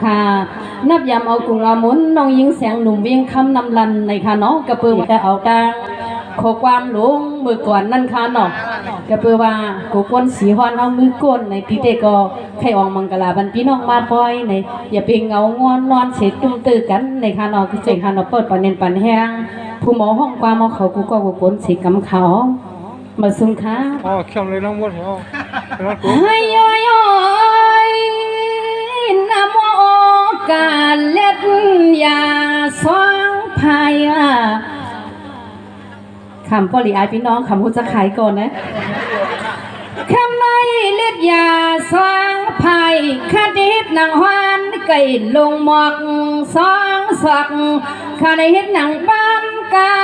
ค่ะนับยำเอากุ้งเอาหมุนน้องยิงแสงหนุ่มเวียงคำนำลันในค่ะเนาะกระปือแต่เอากลางขอความหลงมือก่อนนั่นค่ะเนาะกระปือว่ากูก้นสีฮอนเอามือก้นในพี่เด็กก็ใครออกมังกลาบันพี่น้องมาปล่อยในอย่าเพ่งเงางอนนอนเสร็จจุ่มตื้อกันในค่ะเนาะคือเจค่ะเนาะเปิดปันเน้นปันแห้งผู้หมอห้องความเอาเขากูก็กูก้นสีกำเขามาซุ่มค่ะอ๋อเข้มเลยน้องมดเหรอให้ย้อยนะโมการเล็ดยาสองพายคำปริอายพี่น้องคำพูดจะขายก่อนนะคำในเล็ดยาสองพายคดีหนังฮานไก่ลงหมอกสองสักคดีหนังบ้านเก่า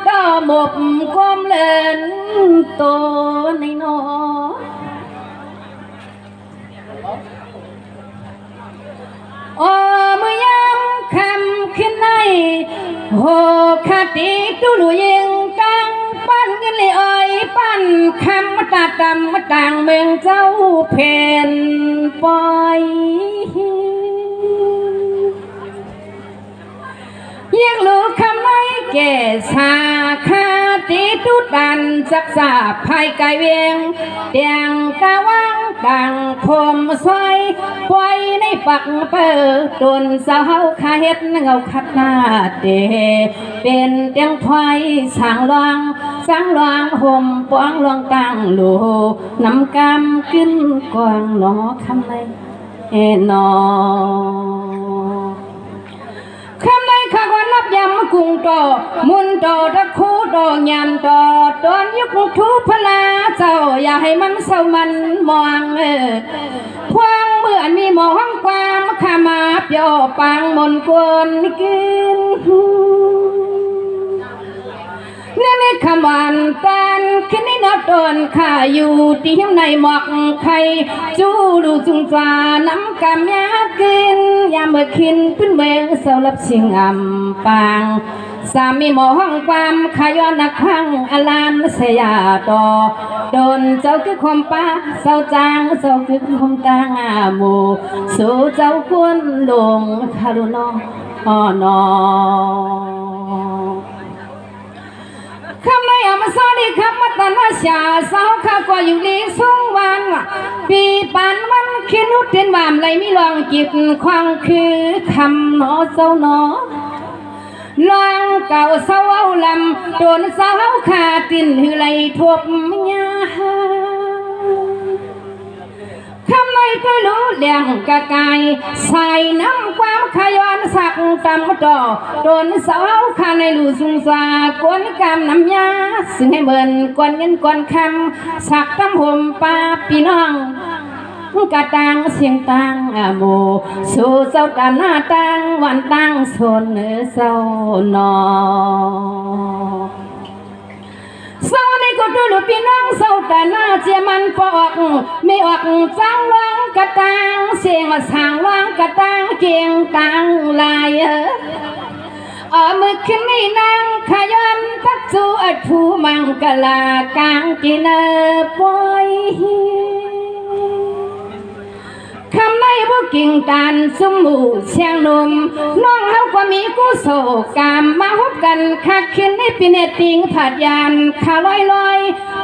ต่อหมบกลมเล่นตัวในนอโอ้เมื่อยามคำขึ้นในโหคติตุลุยิงกังปั้นกันเลยปั้นคำมาตาดำมาต่างเมืองเจ้าเพนปอยยังรู้คำไม่แก่ชาคาติตุดันจักษาภายกายเวียงเตียงตะวังดังคมซอยปล่อยในปักเปิดตนสาวขาเฮ็ดเงาขัดหน้าเดเป็นเตียงไฟสางลองห่มปวงลองตั้งลูน้ำกำขึ้นกวางหนอคำไรนอคำไรข้าวันนับยำกุ้งต่อมุนต่อตะคูต่อยำต่อตอนยุคทุพลาเจ้าอย่าให้มันเศร้ามันมองพวงเมื่อมีหมองความขามาบย่อปังมนกวนกินนี่ไม่ขมันตันขึ้นในนอตนข้าอยู่ที่เฮียมในหมอกไข่จูดูจุงจาน้ำกำยากินยามเมื่อคินเป็นเมืองเสาลับชิงอ่ำปางสามีหมอห้องความขย้อนนักขังอลานเสียต่อโดนเจ้าคือคมป้าเศร้าจางเศร้าคือคมตางาโมสู่เจ้าควรลงคารุนอนอคำไม่เอามาสอนดีครับมาตันว่าชาสาวข้าก็อยู่ลีสูงวันปีปันวันคิดนุดเดินวามไรมีลองจิตควังคือคำหนอเจ้าหนอลองเก่าสาวลำโดนสาวขาตินหือไรทบยาคำไม่ก็รู้เลี้ยงกะกายใส่น้ำความขย้อนสักตำต่อโดนสาวขาในลูสุงสากวนกำน้ำยาซึ่งให้เบิ่นกวนเงินกวนคำสักตำห่มป้าพี่น้องกะตังเสียงตังโมสู่เจ้าตาหน้าตังวันตังสนเศร้านอเศร้าในก็ดูลูพี่น้องเศร้าแต่หน้าเจียมันปอกไม่ออกจังร้องกะตังเสียงสางร้องกะตังเกียงตังลายมือขึ้นไม่นั่งขย้อนตักจูอัดผู้มังกลากางกินปอยคำไม่บุกิ่งตันสมูเชียงนมน้องเฮาก็มีกู้โศกามมาพบกันคักขึ้นในปีเนติงผัดยานขาลอย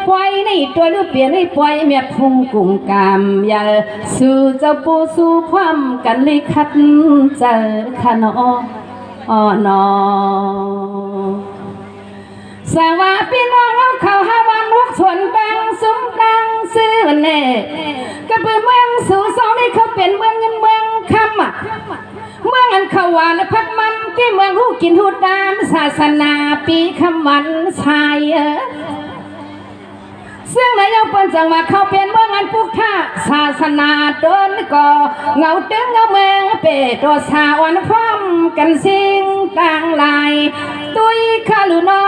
ปล่อยในตัวลูกเปลี่ยนในปล่อยเมียพุงกุ้งกามอย่าสู่เจ้าปูสู่ความกันเลยคัดเจอขนอนอสวัสดีน้องเขาหาวันลุกชวนดังซุ้มดังซื้อเน่กระเบื้องเมืองสู่สองได้เขาเป็นเมืองเงินเมืองคำเมืองอันเขาวานพัดมันที่เมืองหูกินหูดานศาสนาปีคำวันชายซึ่งนายกเป็นจังหวะเขาเป็นเมืองอันพุทธศาสนาโดนก่อเงาตึงเงาเมืองเปตัวสาวันพร้อมกันสิ่งต่างลายตุยคาลุนอ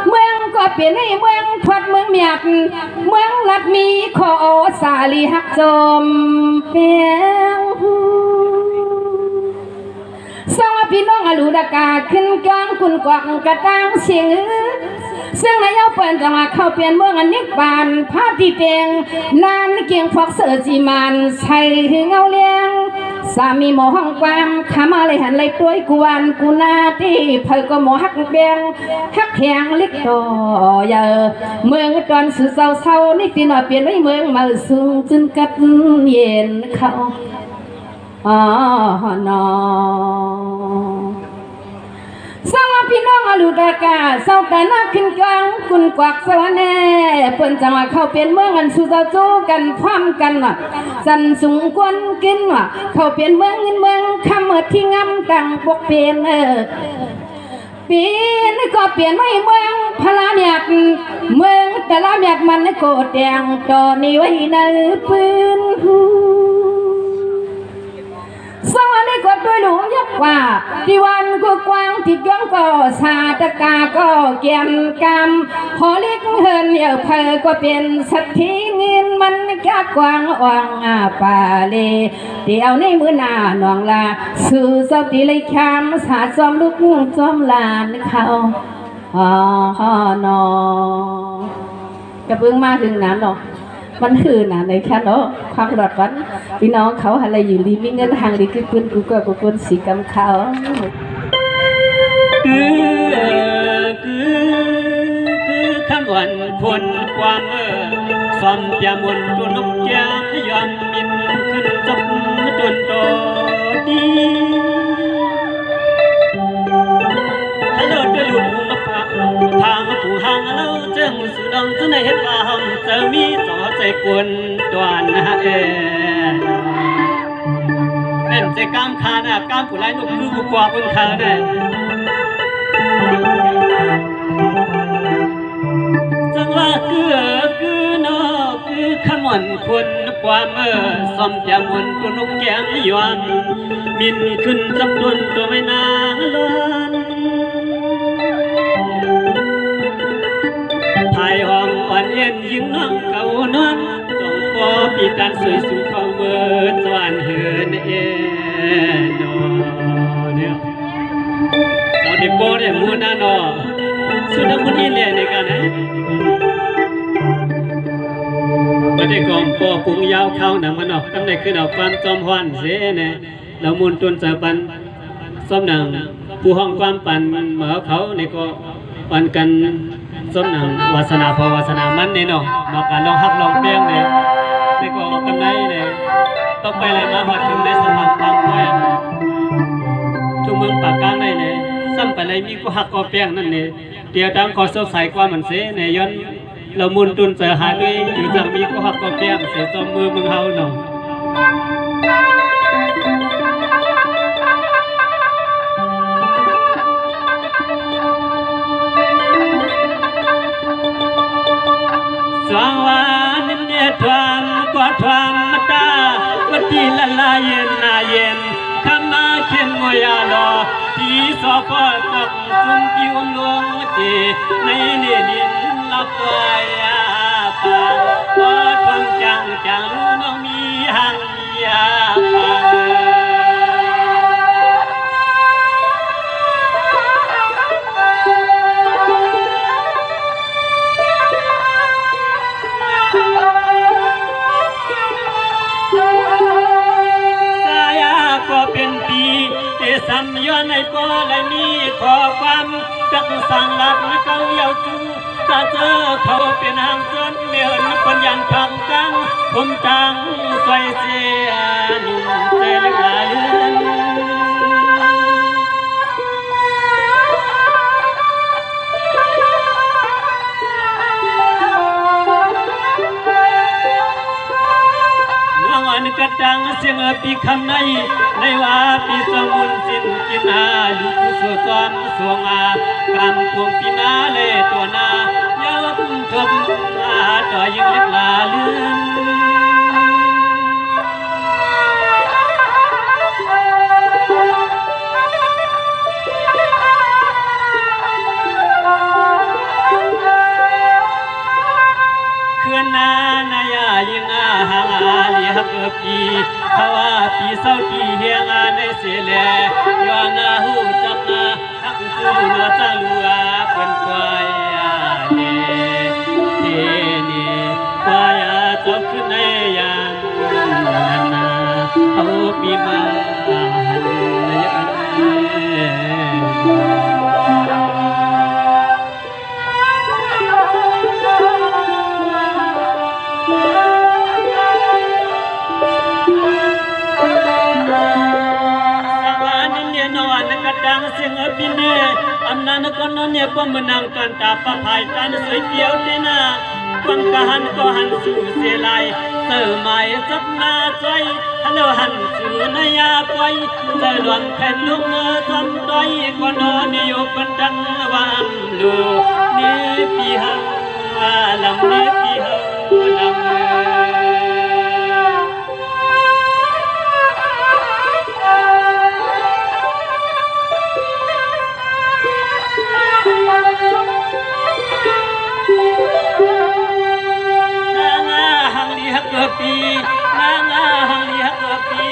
เมืองก็เปลี่ยนให้เมืองพัดเมืองเมียดเมืองลัดมีขอสาลีหักจมเปียงสองพี่น้องอลูดากาขึ้นกลางคุณกวักกระตังเสียงซึ่งนายกเป็นจังหวะเขาเปลี่ยนเมืองอันนิกบานภาพที่เตียงนานเกียงฟอกเสือจีมันใส่ถึงเอาเลี้ยง สามีหมอห้องความขามาเลยหันเลยต้วยกวนกูนาที่เพอก็หมอฮักเบียงฮักแหงลิกต่อเยอเมืองตอนสุดเศร้านี่ตีหน่อยเปลี่ยนไว้เมืองมาสูงจนกัดเย็นเขานอสาวพี่น้องอลูดากาเศร้าแต่นักขึ้นกลางกุนกวักสวรรค์แน่เปิ้นจังว่าเขาเปลี่ยนเมืองกันสู่เจ้าจู้กันพร้อมกันว่ะสันสูงกวนกินว่ะเขาเปลี่ยนเมืองเงินเมืองคำเมื่อที่งำตังพวกเปลี่ยนเปลี่ยนก็เปลี่ยนไม่เมืองพลาเมียกเมืองแต่ละเมียกมันโกดแดงตอนนี้ไว้ในปืนสวรรค์นี่ก็ด้วยหลวงยักว่าที่วันก็กว้างที่ย้องก็ชาตกาก็เกียมกรรมพอเล็กเฮินเหี่ยวเพอก็เป็นสัตว์ที่เงินมันกะกว้างอ่างป่าเลเดี๋ยวในมือหน้าหนองลาสู่สาวตีเลยคำสาจอมลูกจอมลานเขานอกระเบื้องมาถึงนั้นหรอมันคือหนาในแค่เนาะความรอดวันพี่น้องเขาอะไรอยู่ดีมีเงินทางดีคือปืนกูก็กูคนสีกำเขาคือคำวันพลความสอมยามุนตัวนกยามยอมมินขึ้นจับตนโตดีฮัลโหลด้วยลุงมาปะทางมาถูห่างเราเจ้าสุดองจะในเห็ดว่าหอมจะมีต่อใจกวนดวนนะเป็นใจกามคานะกามผู้ไร้นกคือผู้กว่าบนขาเนี่ยจังว่าคือเนาะคือขมอนคนความสมจำมนตัวนกแก้มยวนมินขึ้นจำนวนตัวไม่นางล้นไทยห้องอ่อนเย็นยิ่งน้องเก่านอนจงปอปีการสวยสู่เขาเมื่อจวนเหินนอเนี่ยเราได้ปอได้มูนานอสุดมุนีเล่ในกันนะมาได้กองปอปุงยาวเข้าหนังมันออกกำได้ขึ้นเอาความจอมฮวันเสเนี่ยเรามูลตุนเจอปันซ้อมหนังผู้ห้องความปันเหมือเขาในก็ปันกันซ้อมหนังวาสนาพอวาสนามันเนี่ยเนาะมาการลองฮักลองเปี้ยงเนี่ยในก็กำไรเนี่ยต้องไปอะไรมาหอดถึงในสมัครบางแห่งทุกเมืองปากกลางได้เลยซ้ำไปอะไรมีก็ฮักก็เปี้ยงนั่นเนี่ยเดี๋ยวดังก็เสียสายกว่ามันเสเนี่ยย้อนเรามุนตุนเจอหาด้วยอยู่จากมีก็ฮักก็เปี้ยงเสียจอมมือมึงเฮาเนาะสว่างวันเนี่ยทวนก็ทวนมาตาวันที่ละลายเย็นนาเย็นคำมาเขียนมวยาลอที่สอพอตกจุนจิวลวงตีในเนดินลับไปปางพอทวงจังรู้น้องมีหังยาปังก็เป็นปีที่ซ้ำย้อนในก็เลยมีขอความจักสั่งหลักเก่าเยาวจูจะเจอเขาเป็นหางจนเลื่อนปัญญาพังกังผมจังใส่เสียหนุ่มใจเลือเลือนกระดังเสียงปีคำในว่าปีสมุนสิ้นกินอาลูกสวดซ้อมสวงอากำพวงปีนาเล่ตัวนาเยาบทบมาต่อยิ่งเล็กลาเลือนเขื่อนนานายาเลี้ยงอาหางอาเลี้ยงปีเพราะว่าปีเศร้าที่เฮียงาในเสียแลย้อนนาหูจักนาทักจูนาจาลัวเป็นควายเนเนควายจบขึ้นในยามนานาเอาปีมา tang sing pine amnan kon ne pemenangkan tapapai tan soi piau tena pangkahan ko han su se lai sơ mai sắp na choy hello han su na ya koi sơ loan khen lúc mơ thăm đôi con nó ni yo pan đăng vam lu ni pi hang lam ni pi hang lam pi nanga hang li hak pi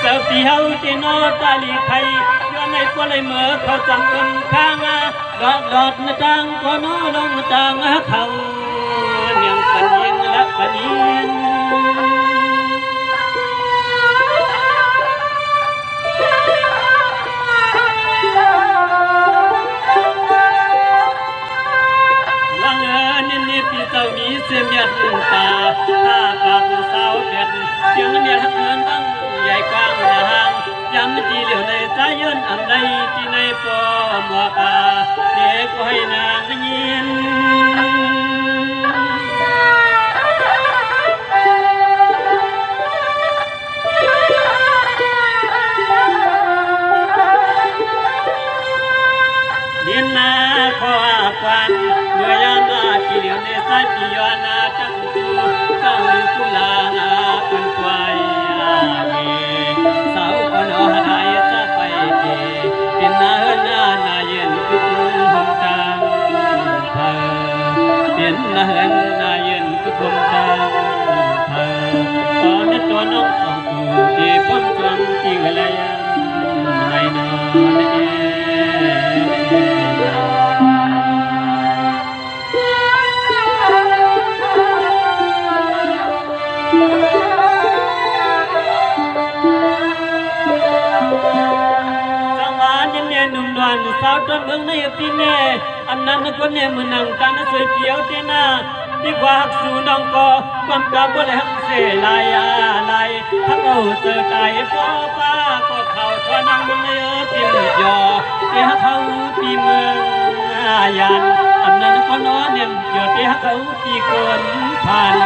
sa pi hau ti no ta li khai yo nei ko lai mơ khao chang un khang dot dot na tang ko no long tang khao niang pan yin la pan yin tàu ní xem nhật ta ta bạc sao việt tiếng miền hát ngân tăng dài quang nhà hàng dám chỉ liệu này trái ơn ẩm đây chỉ này po mùa ca để có hay nàng nhiên điên na khoa quan người ăn chỉ liệu này trái piana trắng tu cao tu la quân quay sao con ở hai ta phải đi điên na na yên cũng không tang thờ điên na yên cũng không tang thờ con cho nó không đi phong trần chỉ lại ngày nào sao trong hướng này tin nè anh nan có nè mình nặng tan nó soi chiếu thế na đi qua hắc su đông co quan cả có lại hắc sẽ lại lại hắc âu sơ cài phó pa có khảo cho năng này tìm dò để hắc âu tìm yan anh nan có nó niệm dò để hắc âu tìm con phan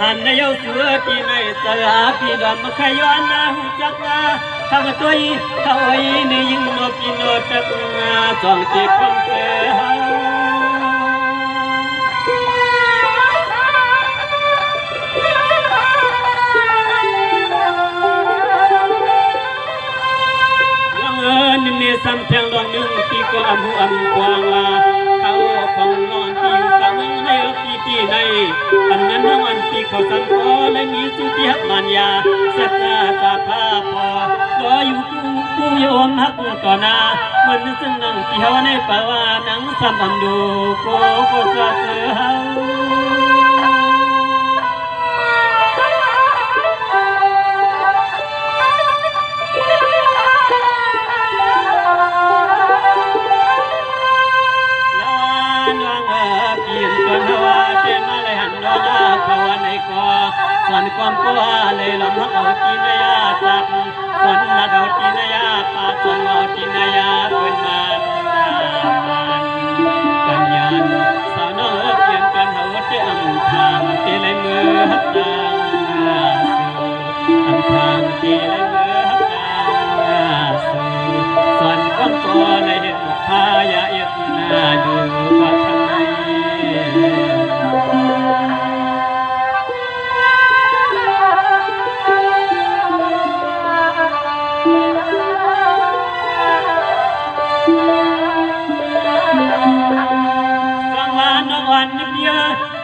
hành này yêu xưa kỳ này giờ kỳ đoàn mà khai doan na chắc thằng tôi thằng ấy này nhưng nó kỳ nó chắc chọn kịp không thể nên nên sam theo đoàn nương kỳ có âm quangเขาของนอนที่สังในปีnàyอันนั้นน้องอันที่เขาสังขอและมีสุติหักมันยาเสตตาตาภาพอก็อยู่กูโยมหักต่อหน้ามันซึ่งนั่งที่เขาในป่าว่านังสัมดูโก็จะเจอเฮาส่วนความกลัวเลยลำพักเอากินยาจักส่วนนัดเอากินยาปาส่วนเอากินยาเป็นมันกันยันสาวน้อยเปลี่ยนกันเขาเตะอังทางเตะเลยมือหักดังสู่อังทางเตะเลยมือหักดังสู่ส่วนความกลัวเลยเห็นพายาเอ็ดหน้าดูว่าข้างใน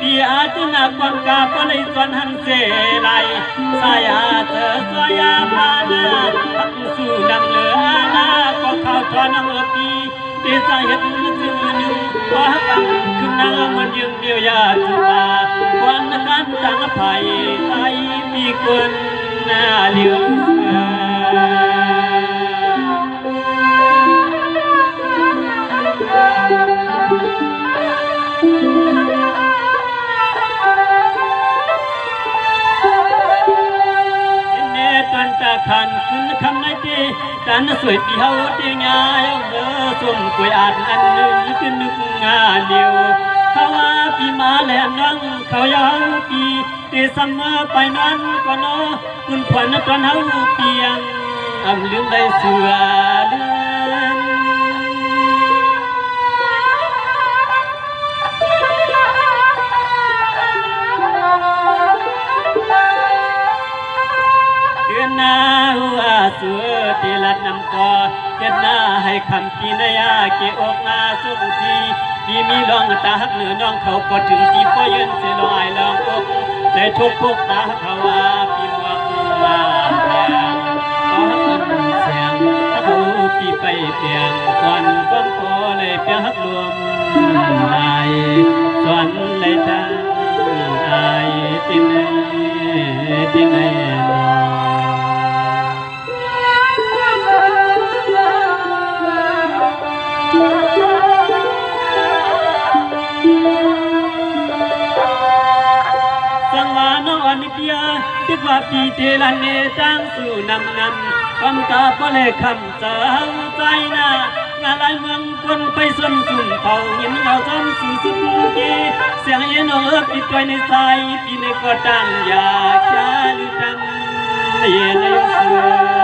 ปีอาทินาความกาปเลยส่วนหันเสไลสายาเธอสายาพานาพักสู่นำเหลือนาก็เข้าทอนำปีเดชเหตุจึงนึงว่าฟังคือนางมันยังเดียวยาจุบาวันกันจังไผ่ไทยมีคนหน้าเหลือง การสวยที่เฮาเตียงยายเด้อส้มกล้วยอาดอันหนึ่งคือนึกงาเดียวเขาว่าปีมาแลน้องเขายังปีเตเสมอไปนั้นก็นอคุณขวัญตอนเฮาเปียงอำลืมได้เสือเดือนเดือนหน้าหัวเสือที่ลัดนำกอเฮ็ดหน้าให้คำปีนายาเกอกมาสุขทีพี่มีลองตาหักเหนือน้องเขาก็ถึงที่พ่อยืนเสียลอยลองอกได้ทุกพวกตาเขาว่าพี่มองมาแดงก็หักมันเสียงเขาพี่ไปเปียงก่อนก้มโตเลยเปียหักรวมนายสอนเลยจังนายที่ไหนที่ไหนนอสังวานอนเปียติดว่าปีเทลันเนจังสู่นำคำกาพเลคำเจ้าใจนางาลายเมืองคนไปส่วนสุ่มเป่าเห็นเราจำสู่สุดกีเสียงเย็นปิดไว้ในใจปีในก็ดังอยากจะลืมดังเย็นในเสือ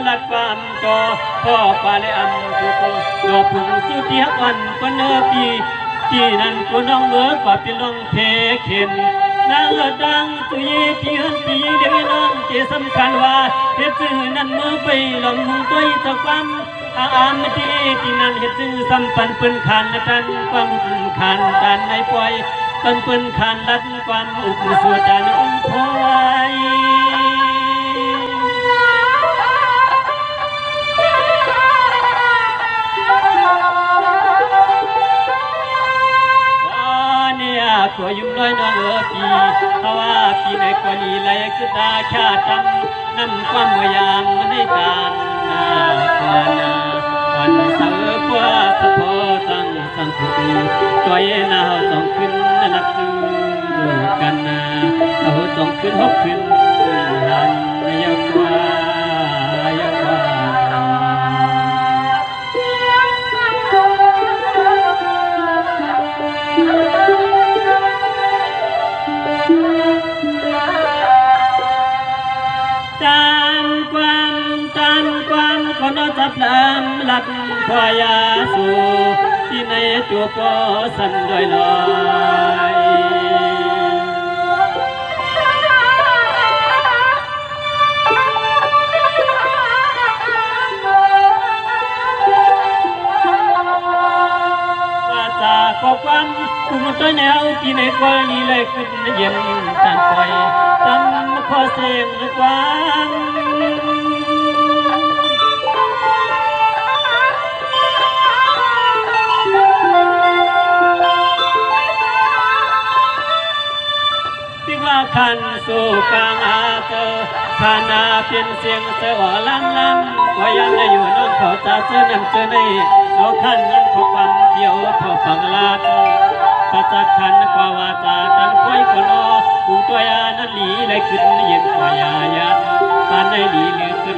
ลัดความต่อพ่อปาเลอันทุกดอกผงสุดที่ฮักวันคนเนอปีที่นั่นคนน้องเมื่อกว่าเป็นน้องเพเข็นนางดังตุยที่หันปีเด็กน้องเจสำคัญว่าเฮ็ดซื้อนั้นเมื่อไปลองมุงตัวจะความอามที่นั่นเฮ็ดซื้อสัมปันเปิ้นขันดันความขันดันในปล่อยเปิ้นขันดันความอุปสวดดันอุ้มพอยขอยุ่งน้อยน้องปีเพราะว่าปีในกว่านี้เลยคือตาชาตำนำความพยายามมาในการนาก่อนวันเสาร์กว่าสะพอจังสังคุตัวเย็นเอาจงขึ้นนับจูกันเอาจงขึ้นหกขึ้นหันยาวกว่ายาวกว่าคนจับลำลัดพยาสูที่ในตัวปอสันด้วยลอยว่าจากข้อความคุมตัวแนวที่ในกรณีเลยขึ้นเย็นตันปล่อยจำข้อเสียงความขันสู่กลางอาเจอขานาเป็นเสียงเสือลำก็ยังได้อยู่น้องเขาจะเจอนั่นเจอในเอาขันนั้นขอความเดียวขอฟังลาดประจักขันกว่าวาจาดังค่อยก็รอผู้ตัวยานั้นหลีเลยขึ้นเย็นกว่ายายันปานในหลีลือขึ้น